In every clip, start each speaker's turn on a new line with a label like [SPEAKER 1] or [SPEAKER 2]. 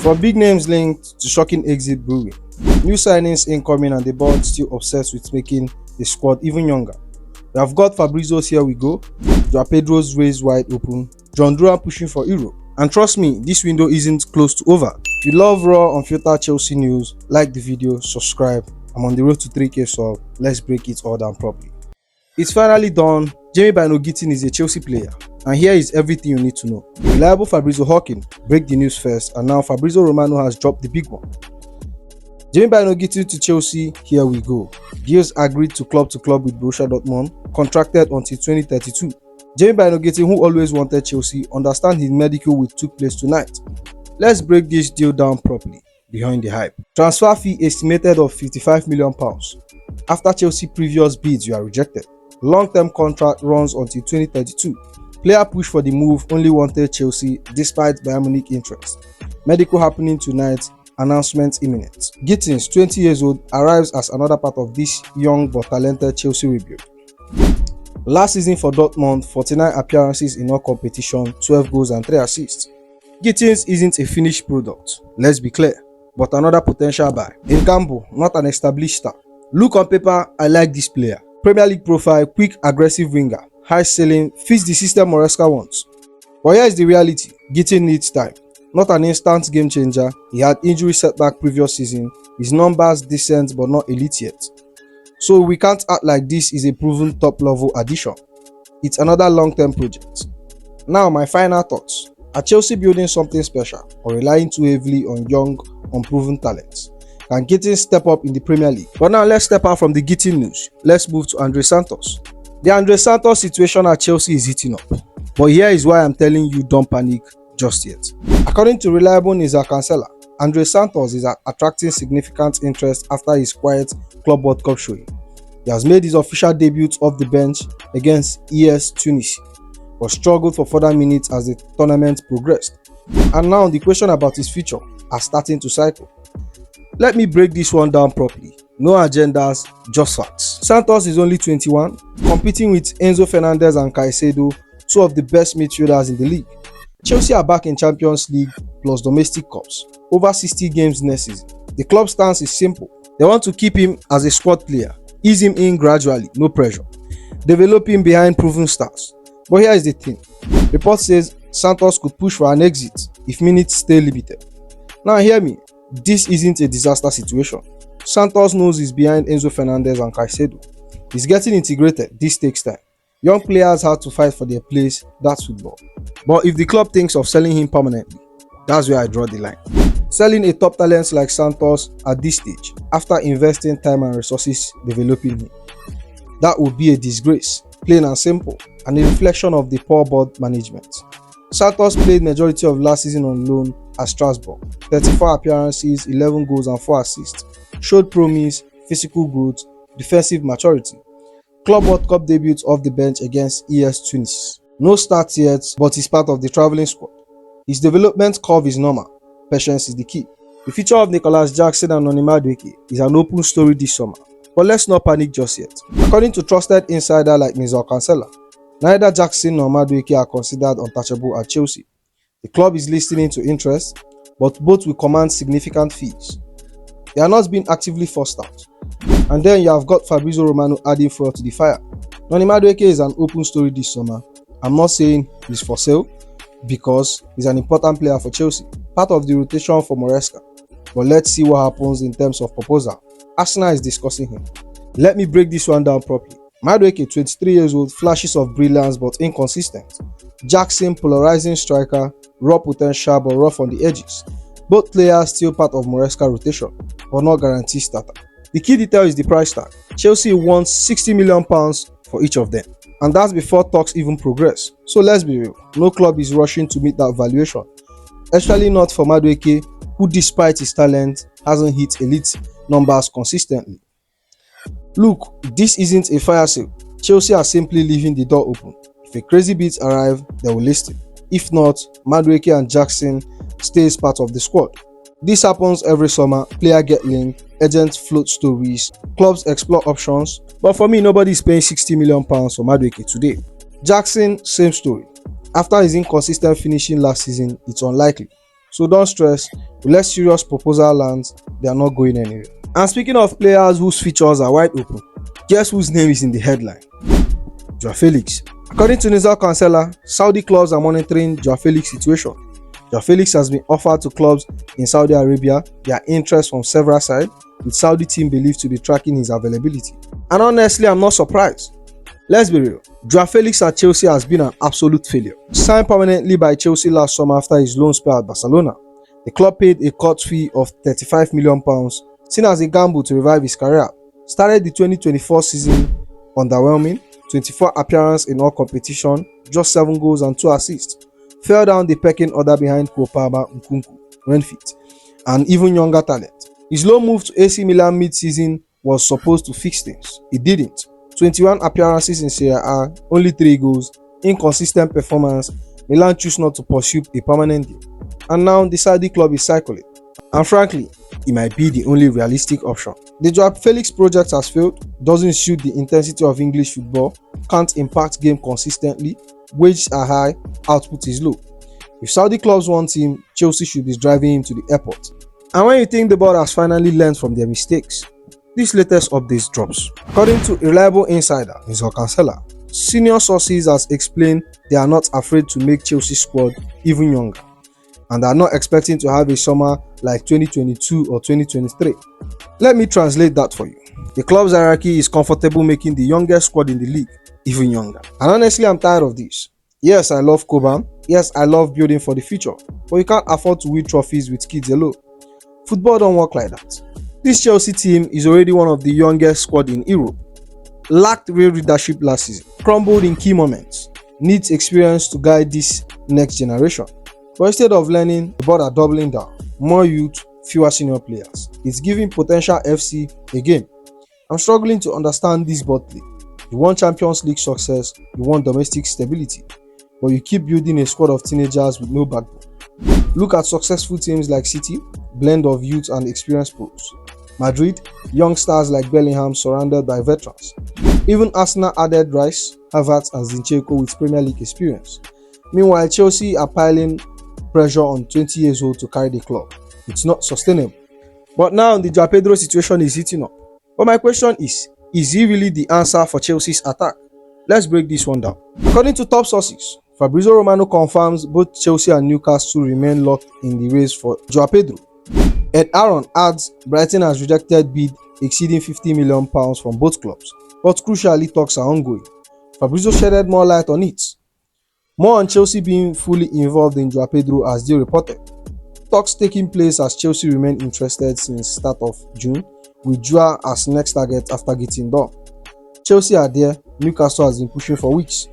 [SPEAKER 1] From big names linked to shocking exit brewing, new signings incoming, and the board still obsessed with making the squad even younger. We have got Fabrizio's Here We Go, João Pedro's raised wide open, Jhon Durán pushing for Europe. And trust me, this window isn't close to over. If you love raw, unfiltered Chelsea news, like the video, subscribe. I'm on the road to 3K, so let's break it all down properly. It's finally done. Jamie Bynoe-Gittin is a Chelsea player, and here is everything you need to know. Reliable Fabrizio Hawking break the news first, and now Fabrizio Romano has dropped the big one. Jamie Bynoe-Gittin to Chelsea, here we go. Deals agreed to club with Borussia Dortmund, contracted until 2032. Jamie Bynoe-Gittin, who always wanted Chelsea, understands his medical which took place tonight. Let's break this deal down properly. Behind the hype. Transfer fee estimated of £55 million. After Chelsea previous bids were rejected. Long-term contract runs until 2032. Player push for the move only wanted Chelsea despite Bayern Munich interest. Medical happening tonight, announcement imminent. Gittins, 20 years old, arrives as another part of this young but talented Chelsea rebuild. Last season for Dortmund, 49 appearances in all competition, 12 goals and 3 assists. Gittins isn't a finished product, let's be clear, but another potential buy. In Campo, not an established star. Look on paper, I like this player. Premier League profile, quick, aggressive winger, high ceiling, fits the system Maresca wants. But here is the reality, Gittin needs time. Not an instant game changer, he had injury setback previous season, his numbers decent but not elite yet. So we can't act like this is a proven top level addition. It's another long-term project. Now my final thoughts. Are Chelsea building something special or relying too heavily on young, unproven talents? Can Gittin step up in the Premier League? But now let's step out from the Gittin news. Let's move to Andrey Santos. The Andrey Santos situation at Chelsea is heating up. But here is why I'm telling you don't panic just yet. According to reliable Nizar Cancela, Andrey Santos is attracting significant interest after his quiet Club World Cup showing. He has made his official debut off the bench against AS Tunisia, but struggled for further minutes as the tournament progressed. And now the question about his future are starting to cycle. Let me break this one down properly. No agendas, just facts. Santos is only 21, competing with Enzo Fernandez and Caicedo, two of the best midfielders in the league. Chelsea are back in Champions League plus domestic cups, over 60 games next season. The club stance is simple. They want to keep him as a squad player, ease him in gradually, no pressure, develop him behind proven stars. But here is the thing. Report says Santos could push for an exit if minutes stay limited. Now hear me, this isn't a disaster situation. Santos knows he's behind Enzo Fernandez and Caicedo. He's getting integrated, this takes time. Young players have to fight for their place, that's football. But if the club thinks of selling him permanently, that's where I draw the line. Selling a top talent like Santos at this stage, after investing time and resources developing him, that would be a disgrace, plain and simple, and a reflection of the poor board management. Santos played majority of last season on loan at Strasbourg, 34 appearances, 11 goals and 4 assists, showed promise, physical growth, defensive maturity. Club World Cup debut off the bench against AS Tunisia. No start yet, but he's part of the travelling squad. His development curve is normal, patience is the key. The future of Nicolas Jackson and Noni Madueke is an open story this summer, but let's not panic just yet. According to trusted insider like Nizar Cancela, neither Jackson nor Madueke are considered untouchable at Chelsea. The club is listening to interest, but both will command significant fees. They are not being actively forced out. And then you have got Fabrizio Romano adding fuel to the fire. Noni Madueke is an open story this summer. I'm not saying he's for sale because he's an important player for Chelsea, part of the rotation for Maresca. But let's see what happens in terms of proposal. Arsenal is discussing him. Let me break this one down properly. Madueke, 23 years old, flashes of brilliance but inconsistent. Jackson, polarizing striker, raw potential but rough on the edges. Both players still part of Maresca rotation, but not guaranteed starter. The key detail is the price tag. Chelsea wants £60 million for each of them, and that's before talks even progress. So let's be real, no club is rushing to meet that valuation, especially not for Madueke, who despite his talent hasn't hit elite numbers consistently. Look, this isn't a fire sale. Chelsea are simply leaving the door open. If a crazy bid arrive, they will list it. If not, Madueke and Jackson stays part of the squad. This happens every summer. Player get linked, agents float stories, clubs explore options. But for me, nobody is paying £60 million for Madueke today. Jackson, same story. After his inconsistent finishing last season, it's unlikely. So don't stress, unless serious proposal lands, they are not going anywhere. And speaking of players whose features are wide open, guess whose name is in the headline? João Felix. According to Nizar Kansela, Saudi clubs are monitoring João Felix's situation. João Felix has been offered to clubs in Saudi Arabia, their interest from several sides, with Saudi team believed to be tracking his availability. And honestly, I'm not surprised. Let's be real, João Felix at Chelsea has been an absolute failure. Signed permanently by Chelsea last summer after his loan spell at Barcelona, the club paid a cut fee of £35 million, seen as a gamble to revive his career. Started the 2024 season underwhelming, 24 appearances in all competition, just 7 goals and 2 assists. Fell down the pecking order behind Kopama, Nkunku, Renfit, and even younger talent. His loan move to AC Milan mid-season was supposed to fix things. It didn't. 21 appearances in Serie A, only 3 goals, inconsistent performance. Milan chose not to pursue a permanent deal. And now the Saudi club is cycling. And frankly, it might be the only realistic option. The João Felix project has failed, doesn't suit the intensity of English football, can't impact game consistently, wages are high, output is low. If Saudi clubs want him, Chelsea should be driving him to the airport. And when you think the board has finally learned from their mistakes, this latest update drops. According to a reliable insider, Nizar Kansela, senior sources has explained they are not afraid to make Chelsea squad even younger, and are not expecting to have a summer like 2022 or 2023. Let me translate that for you. The club's hierarchy is comfortable making the youngest squad in the league even younger. And honestly, I'm tired of this. Yes, I love Koban. Yes, I love building for the future. But you can't afford to win trophies with kids alone. Football don't work like that. This Chelsea team is already one of the youngest squad in Europe. Lacked real leadership last season. Crumbled in key moments. Needs experience to guide this next generation. But instead of learning, the board are doubling down. More youth, fewer senior players. It's giving potential FC a game. I'm struggling to understand this board play. You want Champions League success, you want domestic stability, but you keep building a squad of teenagers with no backbone. Look at successful teams like City, blend of youth and experienced pros. Madrid, young stars like Bellingham surrounded by veterans. Even Arsenal added Rice, Havertz and Zinchenko with Premier League experience. Meanwhile, Chelsea are piling pressure on 20 years old to carry the club. It's not sustainable. But now the João Pedro situation is heating up. But my question is he really the answer for Chelsea's attack? Let's break this one down. According to top sources, Fabrizio Romano confirms both Chelsea and Newcastle remain locked in the race for João Pedro. Ed Aaron adds Brighton has rejected bid exceeding £50 million from both clubs, but crucially talks are ongoing. Fabrizio shedded more light on it. More on Chelsea being fully involved in João Pedro as they reported. Talks taking place as Chelsea remain interested since start of June, with João as next target after getting done. Chelsea are there, Newcastle has been pushing for weeks.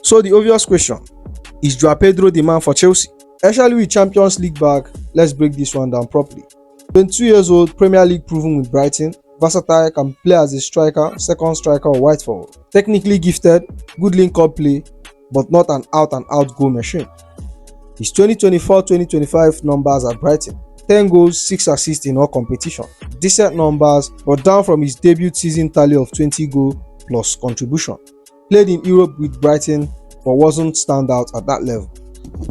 [SPEAKER 1] So the obvious question, is João Pedro the man for Chelsea? Especially with Champions League back, let's break this one down properly. 22 years old, Premier League proven with Brighton, versatile, can play as a striker, second striker or wide forward. Technically gifted, good link-up play, but not an out-and-out goal machine. His 2024-2025 numbers at Brighton: 10 goals, 6 assists in all competition. Decent numbers, but down from his debut season tally of 20 goals plus contribution. Played in Europe with Brighton, but wasn't stand out at that level.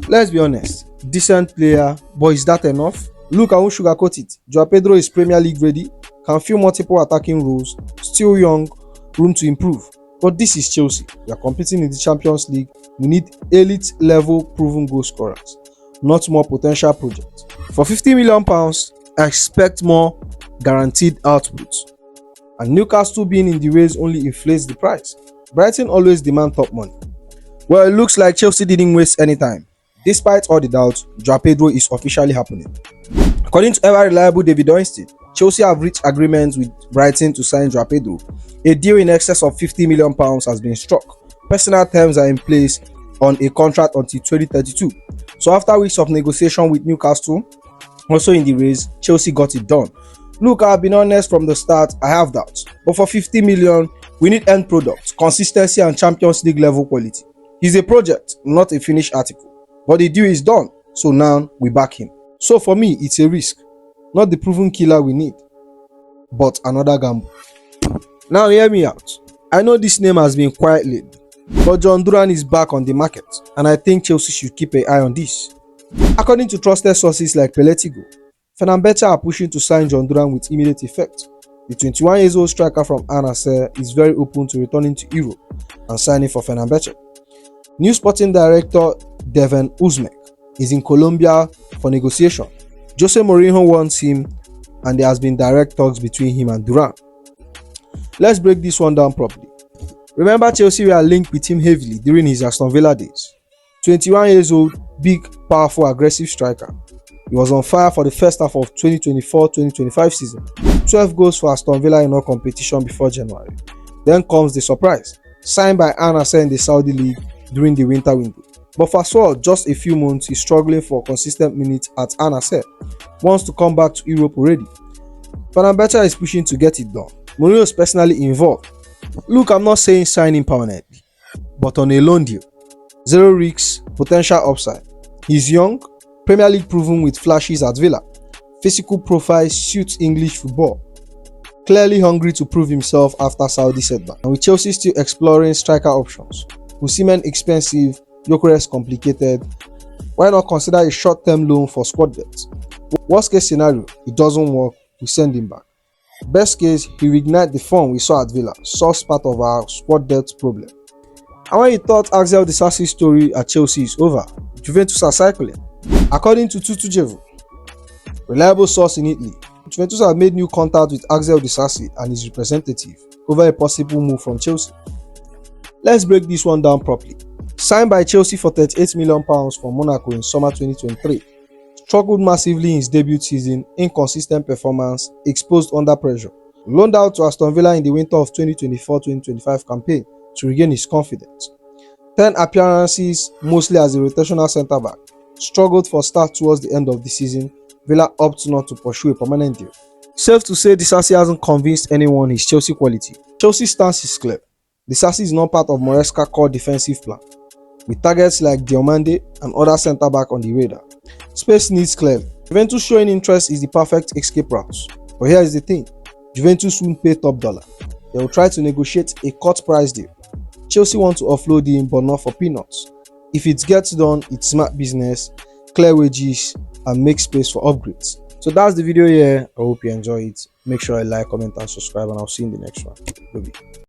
[SPEAKER 1] Let's be honest, decent player, but is that enough? Look, I won't sugarcoat it. João Pedro is Premier League ready, can fill multiple attacking roles, still young, room to improve. But this is Chelsea. We are competing in the Champions League. We need elite level proven goal scorers, not more potential projects. For £50 million, I expect more guaranteed output. And Newcastle being in the race only inflates the price. Brighton always demand top money. Well, it looks like Chelsea didn't waste any time. Despite all the doubts, João Pedro is officially happening. According to ever reliable David Ornstein, Chelsea have reached agreements with Brighton to sign João Pedro. A deal in excess of £50 million has been struck. Personal terms are in place on a contract until 2032. So after weeks of negotiation with Newcastle, also in the race, Chelsea got it done. Look, I've been honest from the start, I have doubts. But for £50 million, we need end product, consistency and Champions League level quality. He's a project, not a finished article. But the deal is done, so now we back him. So for me, it's a risk. Not the proven killer we need, but another gamble. Now hear me out. I know this name has been quite late, but Jhon Durán is back on the market, and I think Chelsea should keep an eye on this. According to trusted sources like Peletigo, Fenerbahçe are pushing to sign Jhon Durán with immediate effect. The 21-year-old striker from Al-Nassr is very open to returning to Europe and signing for Fenerbahçe. New sporting director Devin Uzmek is in Colombia for negotiation. Jose Mourinho wants him, and there has been direct talks between him and Durán. Let's break this one down properly. Remember, Chelsea were linked with him heavily during his Aston Villa days. 21 years old, big, powerful, aggressive striker. He was on fire for the first half of 2024-2025 season. 12 goals for Aston Villa in all competition before January. Then comes the surprise, signed by Al-Nassr in the Saudi League during the winter window. But fast forward just a few months, he's struggling for consistent minutes at Al-Nassr. Wants to come back to Europe already. Fenerbahçe is pushing to get it done. Mourinho is personally involved. Look, I'm not saying sign him permanently, but on a loan deal. Zero risks, potential upside. He's young, Premier League proven with flashes at Villa. Physical profile suits English football. Clearly hungry to prove himself after Saudi setback. And with Chelsea still exploring striker options, Osimhen expensive, Gyökeres complicated, why not consider a short-term loan for squad depth? Worst case scenario, it doesn't work, we send him back. Best case, he reignite the form we saw at Villa, solves part of our squad depth problem. And when you thought Axel Disasi's story at Chelsea is over, Juventus are cycling. According to untouchable, reliable source in Italy, Juventus have made new contact with Axel Disasi and his representative over a possible move from Chelsea. Let's break this one down properly. Signed by Chelsea for £38 million from Monaco in summer 2023, struggled massively in his debut season, inconsistent performance, exposed under pressure. Loaned out to Aston Villa in the winter of 2024-2025 campaign to regain his confidence. 10 appearances, mostly as a rotational centre-back. Struggled for start towards the end of the season. Villa opted not to pursue a permanent deal. Safe to say Disasi hasn't convinced anyone his Chelsea quality. Chelsea's stance is clear. Disasi is not part of Maresca's core defensive plan, with targets like Diomande and other centre-back on the radar. Space needs clearly. Juventus showing interest is the perfect escape route. But here is the thing, Juventus won't pay top dollar. They will try to negotiate a cut price deal. Chelsea want to offload him, but not for peanuts. If it gets done, it's smart business, clear wages, and make space for upgrades. So that's the video here. I hope you enjoy it. Make sure you like, comment, and subscribe, and I'll see you in the next one. Bye.